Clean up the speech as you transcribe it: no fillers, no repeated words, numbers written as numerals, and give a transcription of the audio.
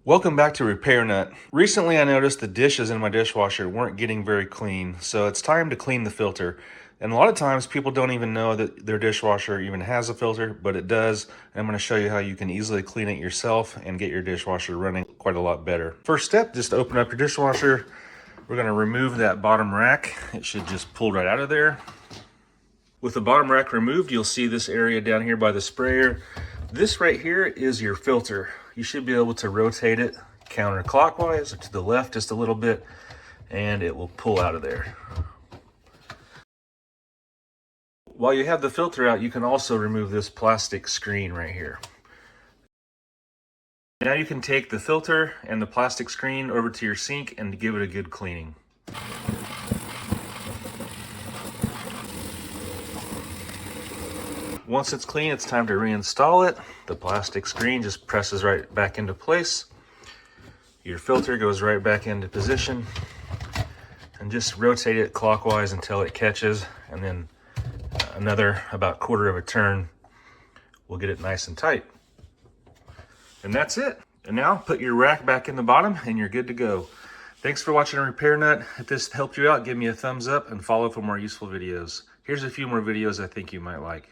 Welcome back to Repair Nut. Recently I noticed the dishes in my dishwasher weren't getting very clean, so it's time to clean the filter. And a lot of times people don't even know that their dishwasher even has a filter, but it does. And I'm going to show you how you can easily clean it yourself and get your dishwasher running quite a lot better. First step, just open up your dishwasher. We're going to remove that bottom rack. It should just pull right out of there. With the bottom rack removed, you'll see this area down here by the sprayer. This right here is your filter. You should be able to rotate it counterclockwise to the left just a little bit, and it will pull out of there. While you have the filter out, you can also remove this plastic screen right here. Now you can take the filter and the plastic screen over to your sink and give it a good cleaning. Once it's clean, it's time to reinstall it. The plastic screen just presses right back into place. Your filter goes right back into position. And just rotate it clockwise until it catches, and then another about quarter of a turn will get it nice and tight. And that's it. And now put your rack back in the bottom and you're good to go. Thanks for watching Repair Nut. If this helped you out, give me a thumbs up and follow for more useful videos. Here's a few more videos I think you might like.